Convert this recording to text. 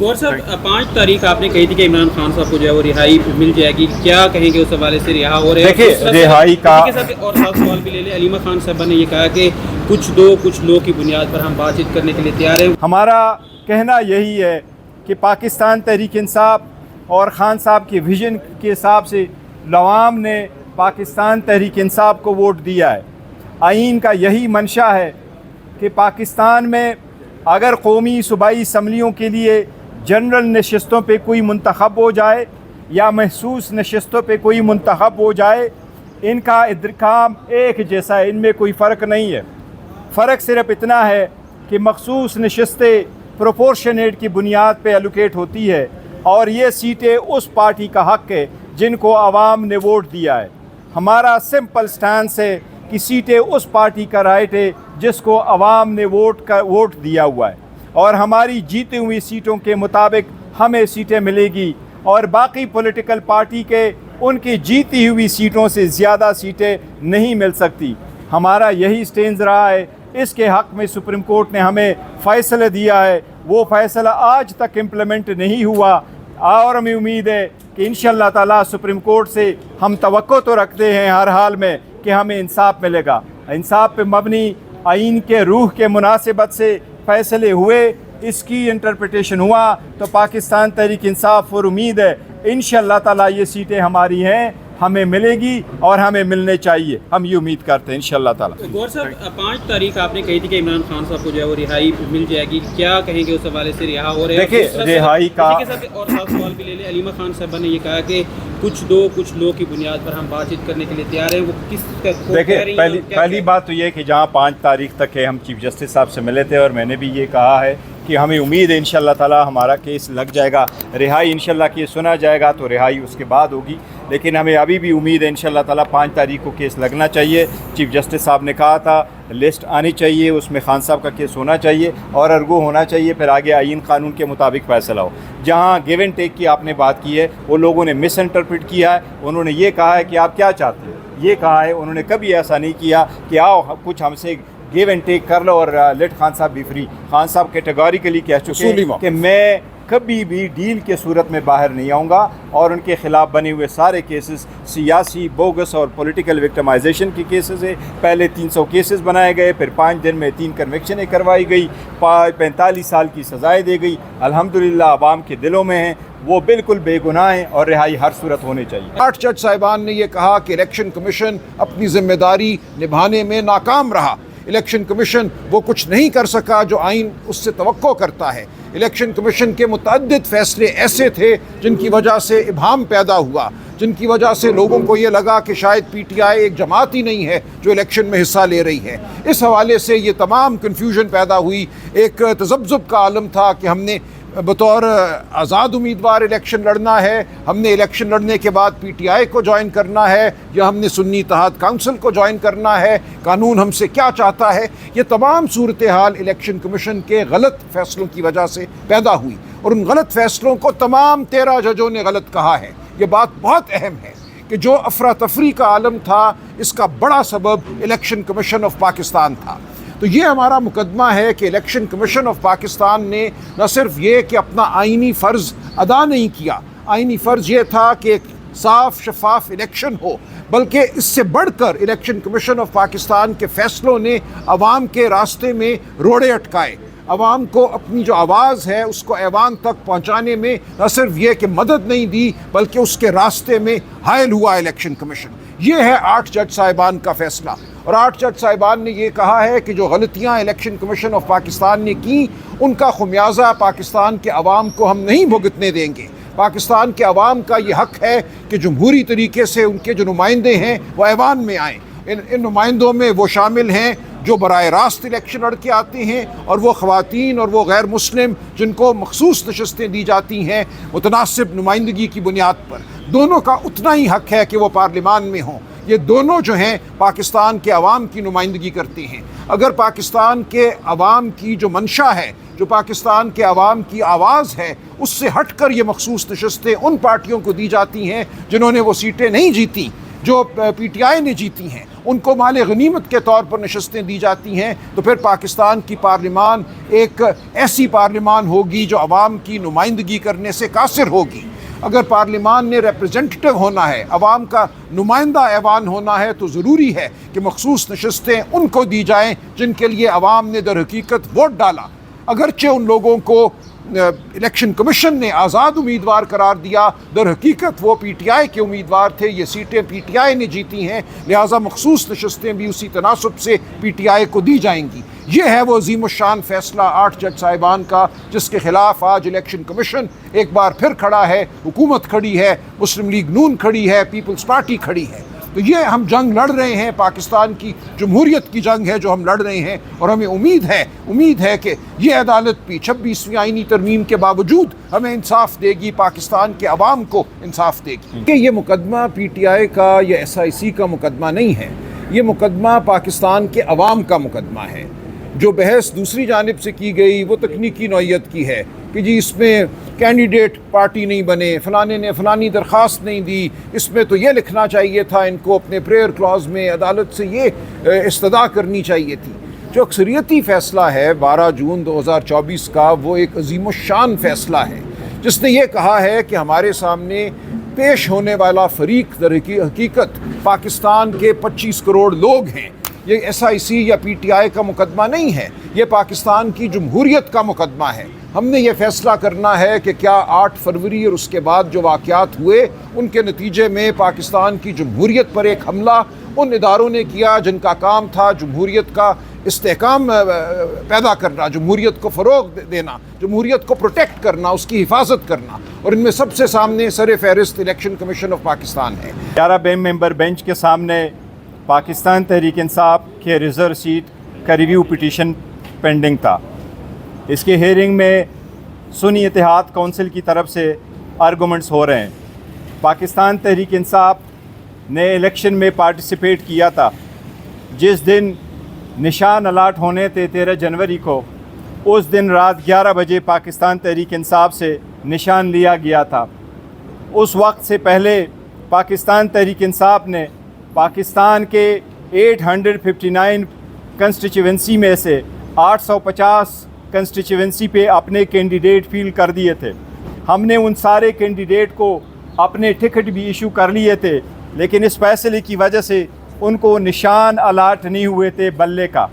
گور صاحب 5 تاریخ آپ نے کہی تھی کہ عمران خان صاحب کو جو ہے وہ رہائی مل جائے گی، کیا کہیں گے اس حوالے سے؟ رہا ہو رہے ہیں دیکھیے رہائی کا اور سوال بھی لے لیں، علیمہ خان صاحبہ نے یہ کہا کہ کچھ لو کی بنیاد پر ہم بات چیت کرنے کے لیے تیار ہیں۔ ہمارا کہنا یہی ہے کہ پاکستان تحریک انصاف اور خان صاحب کے ویژن کے حساب سے عوام نے پاکستان تحریک انصاف کو ووٹ دیا ہے۔ آئین کا یہی منشا ہے کہ پاکستان میں اگر قومی صوبائی اسمبلیوں کے لیے جنرل نشستوں پہ کوئی منتخب ہو جائے یا محسوس نشستوں پہ کوئی منتخب ہو جائے، ان کا ادراکام ایک جیسا ہے، ان میں کوئی فرق نہیں ہے۔ فرق صرف اتنا ہے کہ مخصوص نشستیں پروپورشنیٹ کی بنیاد پہ الوکیٹ ہوتی ہے اور یہ سیٹیں اس پارٹی کا حق ہے جن کو عوام نے ووٹ دیا ہے۔ ہمارا سمپل سٹانس ہے کہ سیٹیں اس پارٹی کا رائٹ ہے جس کو عوام نے ووٹ دیا ہوا ہے، اور ہماری جیتی ہوئی سیٹوں کے مطابق ہمیں سیٹیں ملے گی، اور باقی پولیٹیکل پارٹی کے ان کی جیتی ہوئی سیٹوں سے زیادہ سیٹیں نہیں مل سکتی۔ ہمارا یہی سٹینز رہا ہے۔ اس کے حق میں سپریم کورٹ نے ہمیں فیصلہ دیا ہے، وہ فیصلہ آج تک امپلیمنٹ نہیں ہوا، اور ہمیں امید ہے کہ انشاءاللہ تعالیٰ سپریم کورٹ سے ہم توقع تو رکھتے ہیں ہر حال میں کہ ہمیں انصاف ملے گا۔ انصاف پہ مبنی آئین کے روح کے مناسبت سے فیصلے ہوئے، اس کی انٹرپریٹیشن ہوا تو پاکستان تحریک انصاف پر امید ہے انشاءاللہ تعالیٰ یہ سیٹیں ہماری ہیں، ہمیں ملے گی اور ہمیں ملنے چاہیے، ہم یہ امید کرتے ہیں انشاءاللہ تعالیٰ۔ گور صاحب 5 تاریخ آپ نے کہی تھی کہ عمران خان صاحب کو جو ہے وہ رہائی مل جائے گی، کیا کہیں گے اس حوالے سے؟ رہا ہو رہے ہیں دیکھیے رہائی کا اور سوال بھی لے لیں، علیمہ خان صاحبہ نے یہ کہا کہ کچھ لو کی بنیاد پر ہم بات چیت کرنے کے لیے تیار ہیں، وہ کس کو دیکھیں پہلی بات تو یہ کہ جہاں 5 تاریخ تک ہے ہم چیف جسٹس صاحب سے ملے تھے، اور میں نے بھی یہ کہا ہے کہ ہمیں امید ہے انشاءاللہ تعالیٰ ہمارا کیس لگ جائے گا، رہائی انشاءاللہ کیس سنا جائے گا تو رہائی اس کے بعد ہوگی، لیکن ہمیں ابھی بھی امید ہے انشاءاللہ تعالیٰ 5 تاریخ کو کیس لگنا چاہیے۔ چیف جسٹس صاحب نے کہا تھا لسٹ آنی چاہیے، اس میں خان صاحب کا کیس ہونا چاہیے اور ارگو ہونا چاہیے، پھر آگے آئین قانون کے مطابق فیصلہ ہو۔ جہاں گیو اینڈ ٹیک کی آپ نے بات کی ہے، وہ لوگوں نے مس انٹرپریٹ کیا ہے، انہوں نے یہ کہا ہے کہ آپ کیا چاہتے ہیں، یہ کہا ہے، انہوں نے کبھی ایسا نہیں کیا کہ آؤ کچھ ہم سے گیو اینڈ ٹیک کر لو اور لیٹ خان صاحب بھی فری۔ خان صاحب کیٹیگوریکلی کہہ چکے ہیں کہ میں کبھی بھی ڈیل کے صورت میں باہر نہیں آؤں گا، اور ان کے خلاف بنے ہوئے سارے کیسز سیاسی بوگس اور پولیٹیکل وکٹمائزیشن کے کیسز ہیں۔ پہلے 300 کیسز بنائے گئے، پھر 5 دن میں 3 کنوکشنیں کروائی گئی، 45 سال کی سزائیں دی گئی۔ الحمدللہ عوام کے دلوں میں ہیں، وہ بالکل بے گناہ ہیں اور رہائی ہر صورت ہونی چاہیے۔ 8 جج صاحبان نے یہ کہا کہ الیکشن کمیشن اپنی ذمہ داری نبھانے میں ناکام رہا۔ الیکشن کمیشن وہ کچھ نہیں کر سکا جو آئین اس سے توقع کرتا ہے۔ الیکشن کمیشن کے متعدد فیصلے ایسے تھے جن کی وجہ سے ابہام پیدا ہوا، جن کی وجہ سے لوگوں کو یہ لگا کہ شاید پی ٹی آئی ایک جماعت ہی نہیں ہے جو الیکشن میں حصہ لے رہی ہے۔ اس حوالے سے یہ تمام کنفیوژن پیدا ہوئی، ایک تذبذب کا عالم تھا کہ ہم نے بطور آزاد امیدوار الیکشن لڑنا ہے، ہم نے الیکشن لڑنے کے بعد پی ٹی آئی کو جوائن کرنا ہے، یا ہم نے سنی اتحاد کونسل کو جوائن کرنا ہے، قانون ہم سے کیا چاہتا ہے۔ یہ تمام صورتحال الیکشن کمیشن کے غلط فیصلوں کی وجہ سے پیدا ہوئی، اور ان غلط فیصلوں کو تمام 13 ججوں نے غلط کہا ہے۔ یہ بات بہت اہم ہے کہ جو افراتفری کا عالم تھا، اس کا بڑا سبب الیکشن کمیشن آف پاکستان تھا۔ تو یہ ہمارا مقدمہ ہے کہ الیکشن کمیشن آف پاکستان نے نہ صرف یہ کہ اپنا آئینی فرض ادا نہیں کیا، آئینی فرض یہ تھا کہ ایک صاف شفاف الیکشن ہو، بلکہ اس سے بڑھ کر الیکشن کمیشن آف پاکستان کے فیصلوں نے عوام کے راستے میں روڑے اٹکائے، عوام کو اپنی جو آواز ہے اس کو ایوان تک پہنچانے میں نہ صرف یہ کہ مدد نہیں دی بلکہ اس کے راستے میں حائل ہوا الیکشن کمیشن۔ یہ ہے 8 جج صاحبان کا فیصلہ، اور 8 جج صاحبان نے یہ کہا ہے کہ جو غلطیاں الیکشن کمیشن آف پاکستان نے کی، ان کا خمیازہ پاکستان کے عوام کو ہم نہیں بھگتنے دیں گے۔ پاکستان کے عوام کا یہ حق ہے کہ جمہوری طریقے سے ان کے جو نمائندے ہیں وہ ایوان میں آئیں۔ ان نمائندوں میں وہ شامل ہیں جو براہ راست الیکشن لڑ کے آتے ہیں، اور وہ خواتین اور وہ غیر مسلم جن کو مخصوص نشستیں دی جاتی ہیں متناسب نمائندگی کی بنیاد پر۔ دونوں کا اتنا ہی حق ہے کہ وہ پارلیمان میں ہوں۔ یہ دونوں جو ہیں پاکستان کے عوام کی نمائندگی کرتے ہیں۔ اگر پاکستان کے عوام کی جو منشا ہے، جو پاکستان کے عوام کی آواز ہے، اس سے ہٹ کر یہ مخصوص نشستیں ان پارٹیوں کو دی جاتی ہیں جنہوں نے وہ سیٹیں نہیں جیتی جو پی ٹی آئی نے جیتی ہیں، ان کو مال غنیمت کے طور پر نشستیں دی جاتی ہیں، تو پھر پاکستان کی پارلیمان ایک ایسی پارلیمان ہوگی جو عوام کی نمائندگی کرنے سے قاصر ہوگی۔ اگر پارلیمان نے ریپریزنٹیٹو ہونا ہے، عوام کا نمائندہ ایوان ہونا ہے، تو ضروری ہے کہ مخصوص نشستیں ان کو دی جائیں جن کے لیے عوام نے در حقیقت ووٹ ڈالا۔ اگرچہ ان لوگوں کو الیکشن کمیشن نے آزاد امیدوار قرار دیا، در حقیقت وہ پی ٹی آئی کے امیدوار تھے، یہ سیٹیں پی ٹی آئی نے جیتی ہیں، لہٰذا مخصوص نشستیں بھی اسی تناسب سے پی ٹی آئی کو دی جائیں گی۔ یہ ہے وہ عظیم الشان فیصلہ 8 جج صاحبان کا، جس کے خلاف آج الیکشن کمیشن ایک بار پھر کھڑا ہے، حکومت کھڑی ہے، مسلم لیگ نون کھڑی ہے، پیپلز پارٹی کھڑی ہے۔ تو یہ ہم جنگ لڑ رہے ہیں، پاکستان کی جمہوریت کی جنگ ہے جو ہم لڑ رہے ہیں، اور ہمیں امید ہے کہ یہ عدالت بھی 26ویں آئینی ترمیم کے باوجود ہمیں انصاف دے گی، پاکستان کے عوام کو انصاف دے گی۔ کہ یہ مقدمہ پی ٹی آئی کا یا ایس آئی سی کا مقدمہ نہیں ہے، یہ مقدمہ پاکستان کے عوام کا مقدمہ ہے۔ جو بحث دوسری جانب سے کی گئی وہ تکنیکی نوعیت کی ہے کہ جی اس میں کینڈیڈیٹ پارٹی نہیں بنے، فلانے نے فلانی درخواست نہیں دی، اس میں تو یہ لکھنا چاہیے تھا، ان کو اپنے پریئر کلاز میں عدالت سے یہ استدعا کرنی چاہیے تھی۔ جو اکثریتی فیصلہ ہے 12 جون 2024 کا، وہ ایک عظیم الشان فیصلہ ہے جس نے یہ کہا ہے کہ ہمارے سامنے پیش ہونے والا فریق در حقیقت پاکستان کے 25 کروڑ لوگ ہیں۔ یہ ایس آئی سی یا پی ٹی آئی کا مقدمہ نہیں ہے، یہ پاکستان کی جمہوریت کا مقدمہ ہے۔ ہم نے یہ فیصلہ کرنا ہے کہ کیا 8 فروری اور اس کے بعد جو واقعات ہوئے ان کے نتیجے میں پاکستان کی جمہوریت پر ایک حملہ ان اداروں نے کیا جن کا کام تھا جمہوریت کا استحکام پیدا کرنا، جمہوریت کو فروغ دینا، جمہوریت کو پروٹیکٹ کرنا، اس کی حفاظت کرنا، اور ان میں سب سے سامنے سر فہرست الیکشن کمیشن آف پاکستان ہے۔ 11 ممبر بینچ کے سامنے پاکستان تحریک انصاف کے ریزرو سیٹ کا ریویو پٹیشن پینڈنگ تھا۔ اس کے ہیئرنگ میں سنی اتحاد کونسل کی طرف سے آرگومنٹس ہو رہے ہیں۔ پاکستان تحریک انصاف نے الیکشن میں پارٹیسپیٹ کیا تھا۔ جس دن نشان الاٹ ہونے تھے 13 جنوری کو، اس دن رات 11 بجے پاکستان تحریک انصاف سے نشان لیا گیا تھا۔ اس وقت سے پہلے پاکستان تحریک انصاف نے پاکستان کے 859 کنسٹیچوئنسی میں سے 850 کنسٹیچوئنسی پہ اپنے کینڈیڈیٹ فیل کر دیے تھے۔ ہم نے ان سارے کینڈیڈیٹ کو اپنے ٹکٹ بھی ایشو کر لیے تھے، لیکن اس فیصلے کی وجہ سے ان کو نشان الاٹ نہیں ہوئے تھے بلے کا۔